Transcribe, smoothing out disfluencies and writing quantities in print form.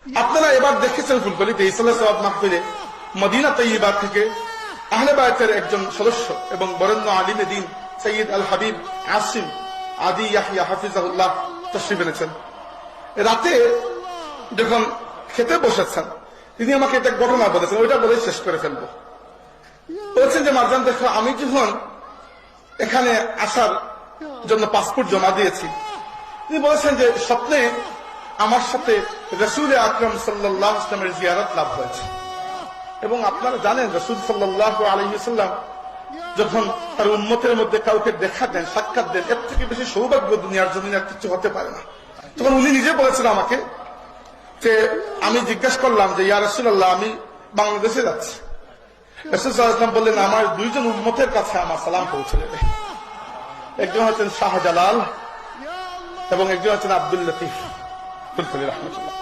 আপনারা এবার দেখেছেন ফুলকলিতে ইসলাম সওয়াব মাহফিলে মদিনা তৈয়বা থেকে আহলে বায়তের একজন সদস্য এবং বরেণ্য আলিমে দ্বীন সৈয়দ আল হাবিব আসিম আদি ইয়াহিয়া হাফিজাহুল্লাহ তশরিফ এনেছেন। রাতে যখন খেতে বসেছেন তিনি আমাকে একটা ঘটনা বলেছেন, ওইটা বলে শেষ করে ফেলবো। বলেছেন যে মারজান দেখো, আমি যখন এখানে আসার জন্য পাসপোর্ট জমা দিয়েছি, তিনি বলেছেন যে স্বপ্নে আমার সাথে রাসূল আকরাম সাল্লাল্লাহু আলাইহি ওয়াসাল্লামের জিয়ারত লাভ হয়েছে। এবং আপনারা জানেন রাসূল সাল্লাল্লাহু আলাইহি ওয়াসাল্লাম যখন তার উম্মতের মধ্যে কাউকে দেখা দেন, সাক্ষাৎ দেন, এর থেকে বেশি সৌভাগ্য দুনিয়ার জমিনে আর কিছু হতে পারে না। তখন উনি নিজে বলেছেন আমাকে যে আমি জিজ্ঞাসা করলাম যে ইয়া রাসূলুল্লাহ, আমি বাংলাদেশে যাচ্ছি। রাসূল সাল্লাল্লাহু আলাইহি ওয়াসাল্লাম বললেন আমার দুইজন উম্মতের কাছে আমার সালাম পৌঁছে দেবে। একজন হচ্ছেন শাহজালাল এবং একজন হচ্ছেন আব্দুল লতিফ ফুলকলি রহমাতুল্লাহ।